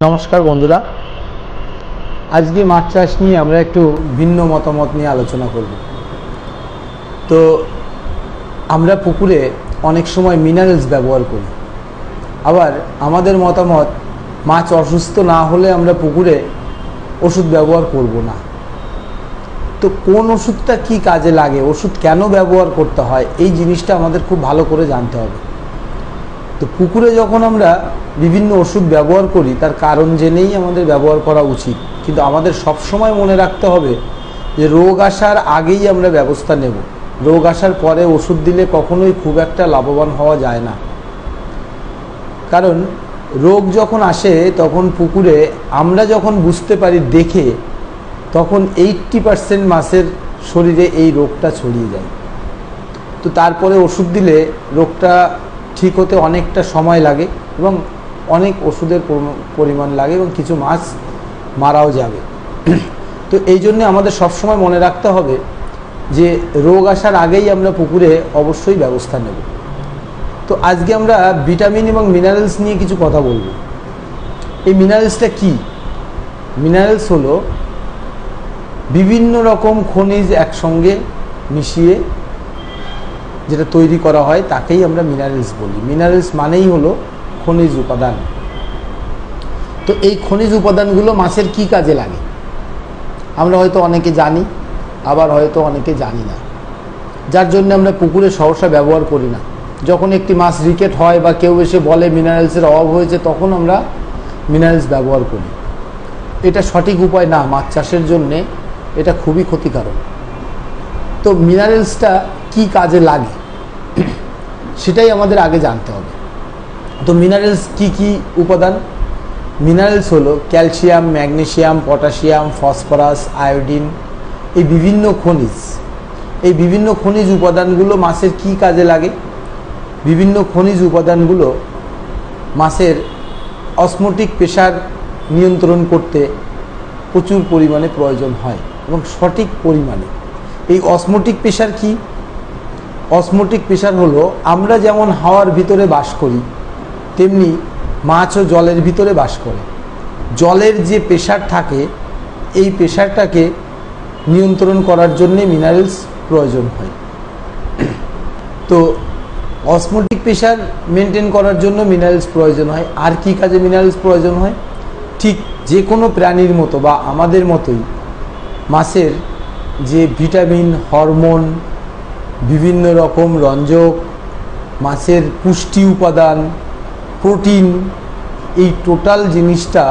নমস্কার বন্ধুরা, আজকে মাছ চাষ নিয়ে আমরা একটু ভিন্ন মতামত নিয়ে আলোচনা করব। তো আমরা পুকুরে অনেক সময় মিনারেলস ব্যবহার করি, আবার আমাদের মতামত মাছ অসুস্থ না হলে আমরা পুকুরে ওষুধ ব্যবহার করব না। তো কোন ওষুধটা কি কাজে লাগে, ওষুধ কেন ব্যবহার করতে হয়, এই জিনিসটা আমাদের খুব ভালো করে জানতে হবে। তো পুকুরে যখন আমরা বিভিন্ন ওষুধ ব্যবহার করি তার কারণ জেনেই আমাদের ব্যবহার করা উচিত, কিন্তু আমাদের সবসময় মনে রাখতে হবে যে রোগ আসার আগেই আমরা ব্যবস্থা নেব। রোগ আসার পরে ওষুধ দিলে কখনোই খুব একটা লাভবান হওয়া যায় না, কারণ রোগ যখন আসে তখন পুকুরে আমরা যখন বুঝতে পারি দেখে, তখন 80% মাছের শরীরে এই রোগটা ছড়িয়ে যায়। তো তারপরে ওষুধ দিলে রোগটা ঠিক হতে অনেকটা সময় লাগে এবং অনেক ওষুধের পরিমাণ লাগে এবং কিছু মাছ মারাও যাবে। তো এই জন্যে আমাদের সবসময় মনে রাখতে হবে যে রোগ আসার আগেই আমরা পুকুরে অবশ্যই ব্যবস্থা নেব। তো আজকে আমরা ভিটামিন এবং মিনারেলস নিয়ে কিছু কথা বলবো। এই মিনারেলসটা কি? মিনারেলস হলো বিভিন্ন রকম খনিজ একসঙ্গে মিশিয়ে যেটা তৈরি করা হয় তাকেই আমরা মিনারেলস বলি। মিনারেলস মানেই হলো খনিজ উপাদান। তো এই খনিজ উপাদানগুলো মাছের কি কাজে লাগে আমরা হয়তো অনেকে জানি, আবার হয়তো অনেকে জানি না, যার জন্য আমরা পুকুরে সহসা ব্যবহার করি না। যখন একটি মাছ রিকেট হয় বা কেউ এসে বলে মিনারেলসের অভাব হয়েছে, তখন আমরা মিনারেলস ব্যবহার করি। এটা সঠিক উপায় না, মাছ চাষের জন্যে এটা খুবই ক্ষতিকারক। তো মিনারেলসটা কি কাজে লাগে সেটাই আমাদের আগে জানতে হবে। তো মিনারেলস কি কি উপাদান? মিনারেলস হলো calcium, magnesium, potassium, phosphorus, iodine, এই বিভিন্ন খনিজ। এই বিভিন্ন খনিজ উপাদানগুলো মাছের কি কাজে লাগে? বিভিন্ন খনিজ উপাদানগুলো মাছের অসমোটিক প্রেসার নিয়ন্ত্রণ করতে প্রচুর পরিমাণে প্রয়োজন হয় এবং সঠিক পরিমাণে। এই অসমোটিক প্রেসার কি? অসমোটিক প্রেসার হলো আমরা যেমন হাওয়ার ভিতরে বাস করি, তেমনি মাছও জলের ভিতরে বাস করে। জলের যে প্রেসার থাকে, এই প্রেসারটাকে নিয়ন্ত্রণ করার জন্যে মিনারেলস প্রয়োজন হয়। তো অসমোটিক প্রেসার মেনটেন করার জন্য মিনারেলস প্রয়োজন হয়। আর কি কাজে মিনারেলস প্রয়োজন হয়? ঠিক যে কোনো প্রাণীর মতো বা আমাদের মতোই মাছের যে ভিটামিন, হরমোন, বিভিন্ন রকম রঞ্জক, মাছের পুষ্টি উপাদান, প্রোটিন, এই টোটাল জিনিসটা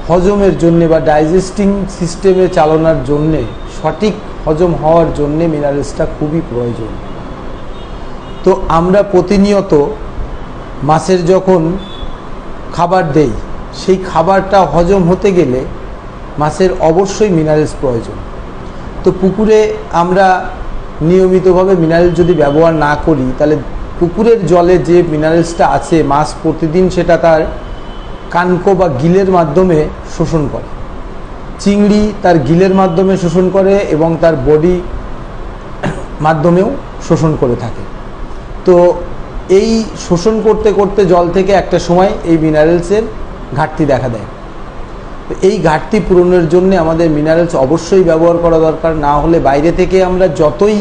হজমের জন্যে বা ডাইজেস্টিং সিস্টেমে চালানোর জন্যে, সঠিক হজম হওয়ার জন্যে মিনারেলসটা খুবই প্রয়োজন। তো আমরা প্রতিনিয়ত মাছের যখন খাবার দেই, সেই খাবারটা হজম হতে গেলে মাছের অবশ্যই মিনারেলস প্রয়োজন। তো পুকুরে আমরা নিয়মিতভাবে মিনারেল যদি ব্যবহার না করি, তাহলে পুকুরের জলে যে মিনারেলসটা আছে মাছ প্রতিদিন সেটা তার কানকো বা গিলের মাধ্যমে শোষণ করে। চিংড়ি তার গিলের মাধ্যমে শোষণ করে এবং তার বডি মাধ্যমেও শোষণ করে থাকে। তো এই শোষণ করতে করতে জল থেকে একটা সময় এই মিনারেলসের ঘাটতি দেখা দেয়। তো এই ঘাটতি পূরণের জন্য আমাদের মিনারেলস অবশ্যই ব্যবহার করা দরকার। না হলে বাইরে থেকে আমরা যতই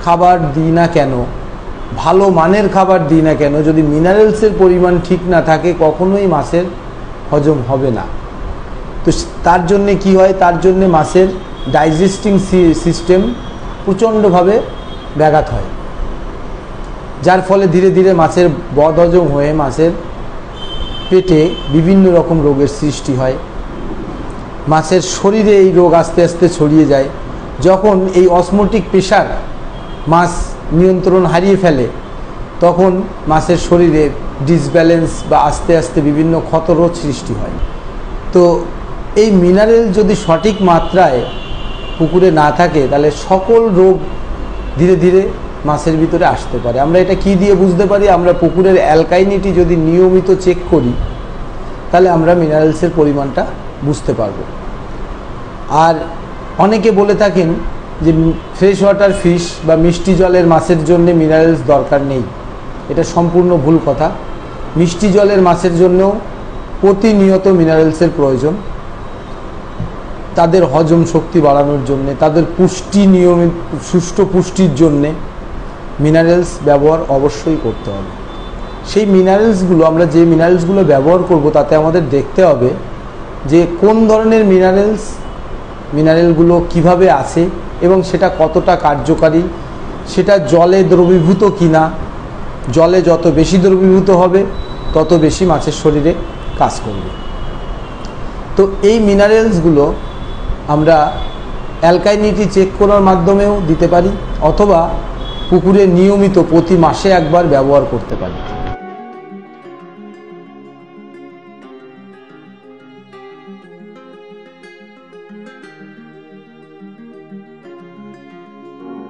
খাবার দিই না কেন, ভালো মানের খাবার দিই না কেন, যদি মিনারেলসের পরিমাণ ঠিক না থাকে কখনোই মাছের হজম হবে না। তো তার জন্যে কি হয়? তার জন্যে মাছের ডাইজেস্টিং সিস্টেম প্রচণ্ডভাবে ব্যাঘাত হয়, যার ফলে ধীরে ধীরে মাছের বদহজম হয়ে মাছের পেটে বিভিন্ন রকম রোগের সৃষ্টি হয়। মাছের শরীরে এই রোগ আস্তে আস্তে ছড়িয়ে যায়। যখন এই অসমোটিক প্রেসার মাছ নিয়ন্ত্রণ হারিয়ে ফেলে, তখন মাছের শরীরে ডিসব্যালেন্স বা আস্তে আস্তে বিভিন্ন ক্ষতরোগ সৃষ্টি হয়। তো এই মিনারেল যদি সঠিক মাত্রায় পুকুরে না থাকে, তাহলে সকল রোগ ধীরে ধীরে মাছের ভিতরে আসতে পারে। আমরা এটা কি দিয়ে বুঝতে পারি? আমরা পুকুরের অ্যালকাইনিটি যদি নিয়মিত চেক করি, তাহলে আমরা মিনারেলসের পরিমাণটা বুঝতে পারবো। আর অনেকে বলে থাকেন যে ফ্রেশ ওয়াটার ফিশ বা মিষ্টি জলের মাছের জন্য মিনারেলস দরকার নেই। এটা সম্পূর্ণ ভুল কথা। মিষ্টি জলের মাছের জন্যও প্রতিনিয়ত মিনারেলসের প্রয়োজন, তাদের হজম শক্তি বাড়ানোর জন্যে, তাদের পুষ্টি নিয়মিত সুষ্ঠু পুষ্টির জন্যে মিনারেলস ব্যবহার অবশ্যই করতে হবে। সেই মিনারেলসগুলো, আমরা যে মিনারেলসগুলো ব্যবহার করব তাতে আমাদের দেখতে হবে যে কোন ধরনের মিনারেলগুলো কিভাবে আছে এবং সেটা কতটা কার্যকারী, সেটা জলে দ্রবীভূত কিনা। জলে যত বেশি দ্রবীভূত হবে তত বেশি মাছের শরীরে কাজ করবে। তো এই মিনারেলসগুলো আমরা অ্যালকাইনিটি চেক করার মাধ্যমেও দিতে পারি, অথবা পুকুরে নিয়মিত প্রতি মাসে একবার ব্যবহার করতে পারি।